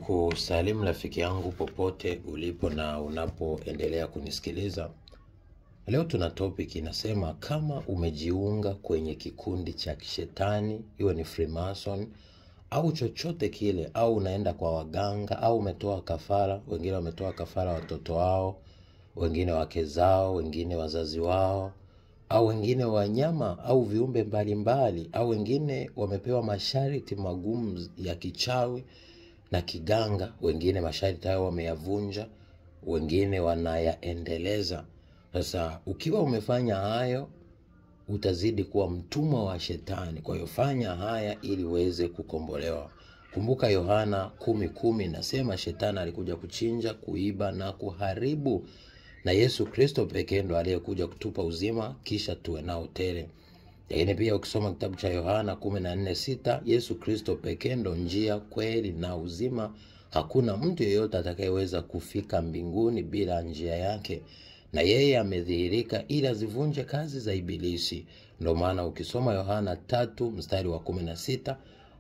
Ninakusalimu rafiki yangu popote ulipo na unapoendelea kunisikiliza. Leo tuna topic inasema kama umejiunga kwenye kikundi cha kishetani, iwe ni Freemason au chochote kile, au unaenda kwa waganga, au umetoa kafara. Wengine wametoa kafara watoto wao, wengine wake zao, wengine wazazi wao, au wengine wanyama au viumbe mbalimbali, au wengine wamepewa masharti magumu ya kichawi na kiganga. Wengine masharti hayo wameyavunja, wengine wanayaendeleza. Sasa ukiwa umefanya hayo, utazidi kuwa mtumwa wa shetani. Kwa hiyo fanya haya ili uweze kukombolewa. Kumbuka Yohana 10:10 nasema shetani alikuja kuchinja, kuiba na kuharibu, na Yesu Kristo pekee ndo aliyekuja kutupa uzima kisha tuwe nao tele. Lakini pia ukisoma kitabu cha Yohana 14:6, Yesu Kristo pekee ndo njia, kweli na uzima. Hakuna mtu yeyote atakayeweza kufika mbinguni bila njia yake, na yeye amedhihirika ili azivunje kazi za ibilisi. Ndio maana ukisoma Yohana 3:16,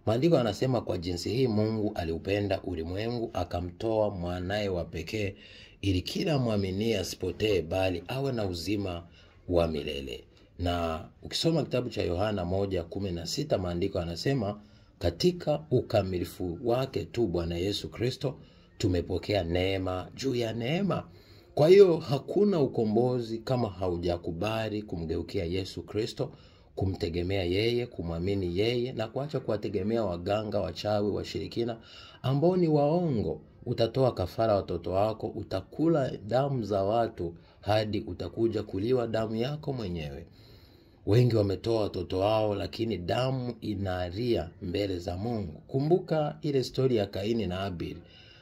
maandiko yanasema kwa jinsi hii Mungu aliupenda ulimwengu akamtoa mwanae wa pekee ili kila muamini asipotee bali awe na uzima wa milele. Na ukisoma kitabu cha Yohana 1:16, maandiko yanasema katika ukamilifu wake tu Bwana Yesu Kristo tumepokea neema juu ya neema. Kwa hiyo hakuna ukombozi kama haujakubali kumgeukia Yesu Kristo, kumtegemea yeye, kumwamini yeye na kuacha kuwategemea waganga, wachawi, washirikina ambao ni waongo. Utatoa kafara watoto wako, utakula damu za watu hadi utakuja kuliwa damu yako mwenyewe. Wengi wametoa watoto wao, lakini damu inalia mbele za Mungu. Kumbuka ile story ya Kaini na Abili.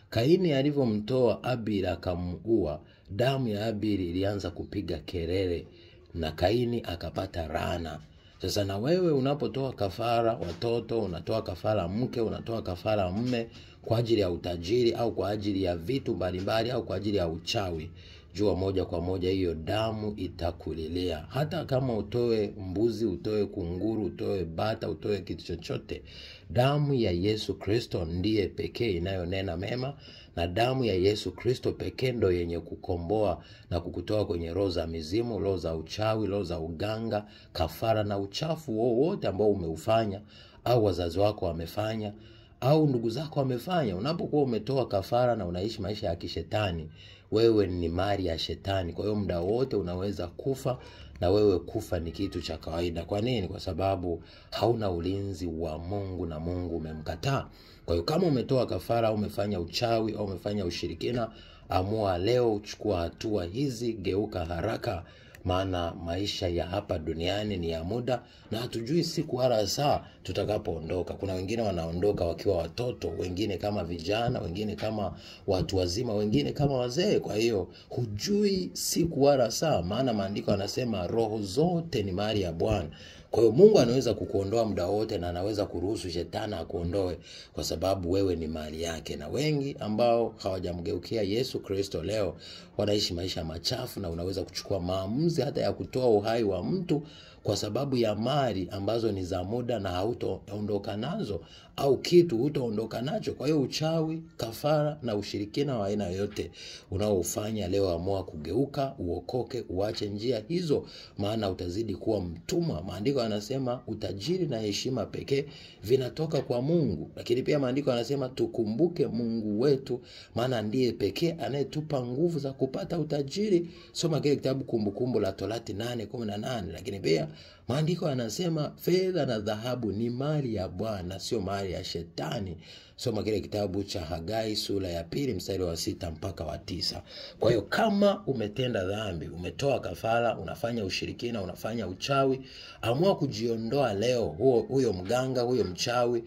Kaini alivyomtoa Abili akamuua, damu ya Abili ilianza kupiga kelele na Kaini akapata laana. Sasa na wewe unapotoa kafara watoto, unatoa kafara mke, unatoa kafara mume kwa ajili ya utajiri au kwa ajili ya vitu mbalimbali au kwa ajili ya uchawi, jua moja kwa moja hiyo damu itakulilia. Hata kama utoe mbuzi, utoe kunguru, utoe bata, utoe kitu chochote, damu ya Yesu Kristo ndiye pekee inayonena mema, na damu ya Yesu Kristo pekee ndo yenye kukomboa na kukutoa kwenye roho za mizimu, roho za uchawi, roho za uganga, kafara na uchafu wowote ambao umeufanya au wazazi wako wamefanya au ndugu zako wamefanya. Unapokuwa umetoa kafara na unaishi maisha ya kishetani, wewe ni mali ya shetani. Kwa hiyo muda wote unaweza kufa, na wewe kufa ni kitu cha kawaida. Kwa nini? Kwa sababu hauna ulinzi wa Mungu na Mungu umemkataa. Kwa hiyo kama umetoa kafara au umefanya uchawi au umefanya ushirikina, amua leo uchukua hatua hizi, geuka haraka. Maana maisha ya hapa duniani ni ya muda na hatujui siku wala saa tutakapoondoka. Kuna wengine wanaondoka wakiwa watoto, wengine kama vijana, wengine kama watu wazima, wengine kama wazee. Kwa hiyo hujui siku wala saa, maana maandiko yanasema roho zote ni mali ya Bwana. Kwa hiyo Mungu anaweza kukuondoa muda wote na anaweza kuruhusu shetani akuondoe kwa sababu wewe ni mali yake. Na wengi ambao hawajamgeukia Yesu Kristo leo wanaishi maisha machafu, na unaweza kuchukua maamuzi hata ya kutoa uhai wa mtu kwa sababu ya mali ambazo ni za muda na hautaondoka nazo, au kitu hutaondoka nacho. Kwa hiyo uchawi, kafara na ushirikina wa aina yote unaofanya leo, amua kugeuka, uokoke, uache njia hizo, maana utazidi kuwa mtumwa. Maandiko yanasema utajiri na heshima pekee vinatoka kwa Mungu. Lakini pia maandiko yanasema tukumbuke Mungu wetu, maana ndiye pekee anayetupa nguvu za kupata utajiri. Soma kile kitabu Kumbukumbu la Torati 8:18. Lakini pia maandiko yanasema fedha na dhahabu ni mali ya Bwana, sio mali ya shetani. Soma kile kitabu cha Hagai sura ya 2 mstari wa 6 mpaka wa 9. Kwa hiyo kama umetenda dhambi, umetoa kafara, unafanya ushirikina, unafanya uchawi, amua kujiondoa leo. Huyo mganga, huyo mchawi,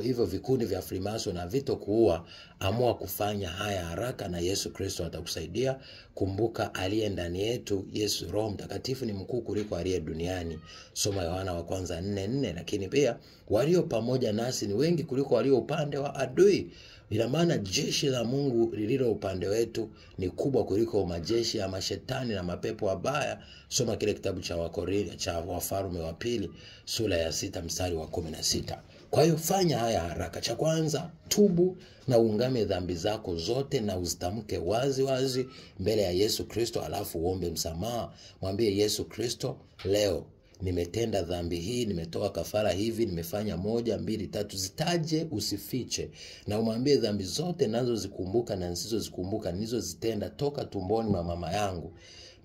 hivyo vikundi vya Freemason na vito kuua, amua kufanya haya haraka na Yesu Kristo atakusaidia. Kumbuka aliye ndani yetu, Yesu Roho Mtakatifu, ni mkuu kuliko aliye duniani. Soma Yohana wa kwanza 4:4. Lakini pia walio pamoja nasi ni wengi kuliko walio upande wa adui. Ina maana jeshi la Mungu lililo upande wetu ni kubwa kuliko majeshi ya mashetani na mapepo wabaya. Soma kile kitabu cha Wafalme wa pili sura ya 6 mstari wa 16. Kwa hiyo fanya haya haraka. Cha kwanza, tubu na ungame dhambi zako zote na uzitamke wazi wazi mbele ya Yesu Kristo, alafu uombe msamaha. Mwambie Yesu Kristo, leo nimetenda dhambi hii, nimetoa kafara hivi, nimefanya 1, 2, 3, zitaje, usifiche. Na umwambie dhambi zote nazo zikumbuka na nisizozikumbuka nilizozitenda toka tumboni mwa mama yangu.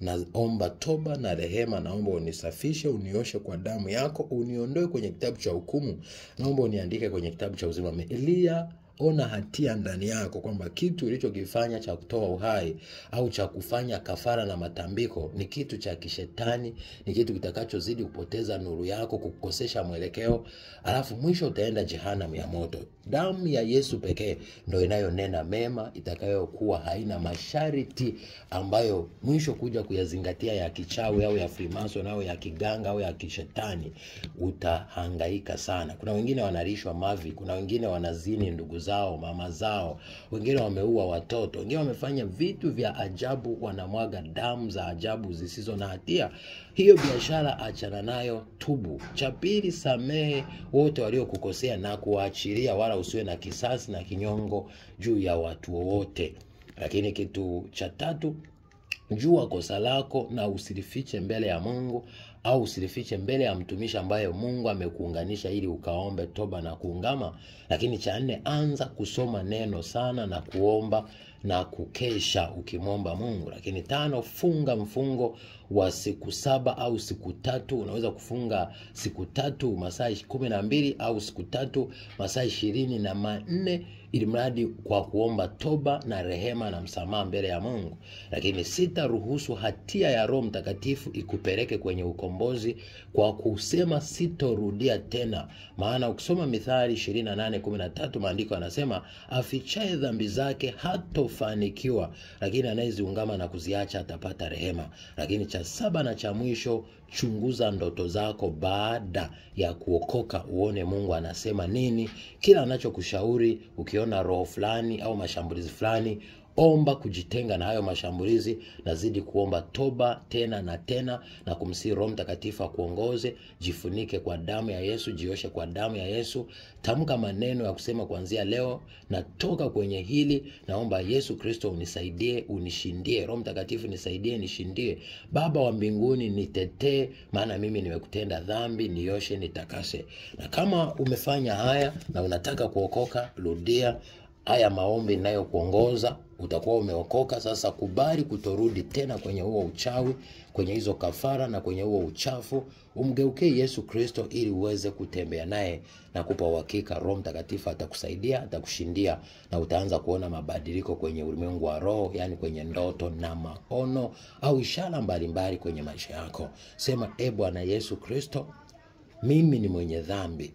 Naomba toba na rehema, naomba unisafishe, unioshe kwa damu yako, uniondoe kwenye kitabu cha hukumu, naomba uniandike kwenye kitabu cha uzima. Elia, ona hatia ndani yako kwamba kitu ulichokifanya cha kutoa uhai au cha kufanya kafara na matambiko ni kitu cha kishetani, ni kitu kitakachozidi kupoteza nuru yako, kukukosesha mwelekeo, alafu mwisho utaenda jehanamu ya moto. Damu ya Yesu pekee ndio inayonena mema, itakayokuwa haina masharti ambayo mwisho kuja kuyazingatia ya kichawi au ya Freemason au ya kiganga au ya kishetani, utahangaika sana. Kuna wengine wanalishwa mavi, kuna wengine wanazini ndugu zao, mama zao, wengine wameua watoto, wengine wamefanya vitu vya ajabu, wanamwaga damu za ajabu zisizo na hatia. Hiyo biashara achana nayo, tubu. Cha pili, samehe wote waliokukosea na kuachilia, wala usiwe na kisasi na kinyongo juu ya watu wote. Lakini kitu cha tatu, jua kosa lako na usilifiche mbele ya Mungu au usilifiche mbele ya mtumishi ambaye Mungu amekuunganisha ili ukaombe toba na kuungama. Lakini cha 4, anza kusoma neno sana na kuomba na kukesha ukimwomba Mungu. Lakini 5, funga mfungo wa siku 7 au siku 3. Unaweza kufunga siku 3 masaa 12 au siku 3 masaa 24, ili mradi kwa kuomba toba na rehema na msamaha mbele ya Mungu. Lakini 6, ruhusu hatia ya Roho Mtakatifu ikupeleke kwenye ukombozi kwa kusema sitorudia tena. Maana ukisoma Mithali 28:13 maandiko yanasema, afichaye dhambi zake hatofanikiwa, lakini anayeziungama na kuziacha atapata rehema. Lakini cha 7 na cha mwisho, chunguza ndoto zako baada ya kuokoka, uone Mungu anasema nini. Kila anachokushauri, ukiona roho fulani au mashambulizi fulani, omba kujitenga na hayo mashambulizi, nazidi kuomba toba tena na tena na kumsihi Roho Mtakatifu akuongoze. Jifunike kwa damu ya Yesu, jioshe kwa damu ya Yesu. Tamka maneno ya kusema, kuanzia leo natoka kwenye hili, naomba Yesu Kristo unisaidie, unishindie. Roho Mtakatifu nisaidie, nishindie. Baba wa mbinguni, nitetee, maana mimi nimekutenda dhambi, nioshe, nitakase. Na kama umefanya haya na unataka kuokoka, rudia haya maombi ninayokuongoza, utakuwa umeokoka. Sasa kubali kutorudi tena kwenye huo uchawi, kwenye hizo kafara na kwenye huo uchafu. Umgeukie Yesu Kristo ili uweze kutembea naye, na kupa uhakika Roho Mtakatifu atakusaidia, atakushindia, na utaanza kuona mabadiliko kwenye ulimwengu wa roho, yani kwenye ndoto na maono au ishara mbalimbali kwenye maisha yako. Sema, Bwana Yesu Kristo, mimi ni mwenye dhambi.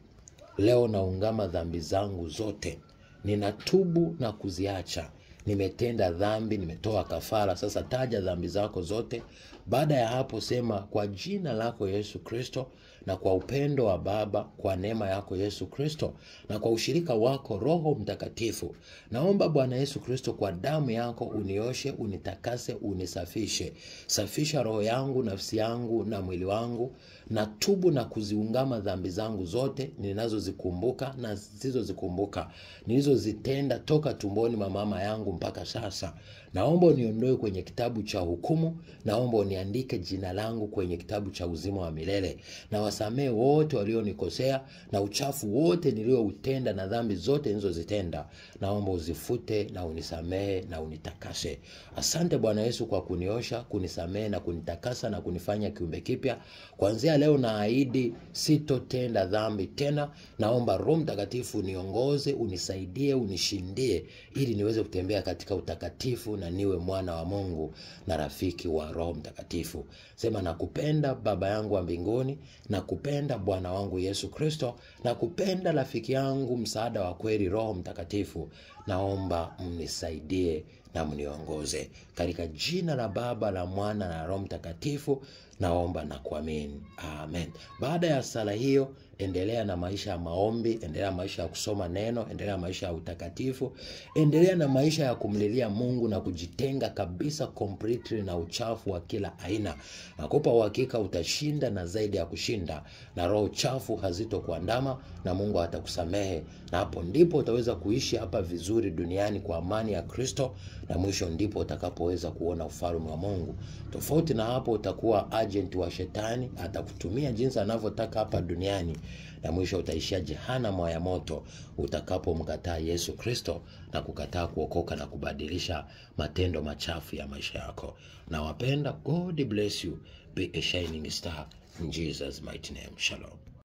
Leo naungama dhambi zangu zote. Ninatubu na kuziacha. Nimetenda dhambi, nimetoa kafara. Sasa taja dhambi zako zote. Baada ya hapo sema, kwa jina lako Yesu Kristo, na kwa upendo wa Baba, kwa neema yako Yesu Kristo, na kwa ushirika wako Roho Mtakatifu, naomba Bwana Yesu Kristo, kwa damu yako unioshe, unitakase, unisafishe. Safisha roho yangu, nafsi yangu na mwili wangu. Natubu na kuziungama dhambi zangu zote, ninazozikumbuka na zisizozikumbuka, nilizozitenda toka tumboni mwa mama yangu mpaka sasa. Naomba uniondoe kwenye kitabu cha hukumu, naomba uniandike jina langu kwenye kitabu cha uzima wa milele. Na wasamehe wote walionikosea, na uchafu wote nilioutenda na dhambi zote nilizozitenda, naomba uzifute na unisamehe na unitakase. Asante Bwana Yesu kwa kuniosha, kunisamehe na kunitakasa na kunifanya kiumbe kipya. Kuanzia leo naahidi sitotenda dhambi tena. Naomba Roho Mtakatifu uniongoze, unisaidie, unishindie, ili niweze kutembea katika utakatifu na niwe mwana wa Mungu na rafiki wa Roho Mtakatifu. Sema, nakupenda Baba yangu wa mbinguni, nakupenda Bwana wangu Yesu Kristo, nakupenda rafiki yangu msaada wa kweli Roho Mtakatifu. Naomba mnisaidie na mniongoze. Katika jina la Baba, la Mwana na Roho Mtakatifu naomba na kuamini. Amen. Baada ya sala hiyo, endelea na maisha ya maombi, endelea na maisha ya kusoma neno, endelea na maisha ya utakatifu, endelea na maisha ya kumlilia Mungu na kujitenga kabisa completely na uchafu wa kila aina. Nakupa uhakika utashinda na zaidi ya kushinda, na roho chafu hazitokuandama na Mungu atakusamehe, na hapo ndipo utaweza kuishi hapa vizuri duniani kwa amani ya Kristo, na mwisho ndipo utakapoweza kuona ufalme wa Mungu. Tofauti na hapo utakuwa agent wa shetani, atakutumia jinsi anavyotaka hapa duniani, na mwisho utaishia jehanamu ya moto utakapomkataa Yesu Kristo na kukataa kuokoka na kubadilisha matendo machafu ya maisha yako. Na wapenda, God bless you. Be a shining star in Jesus' mighty name. Shalom.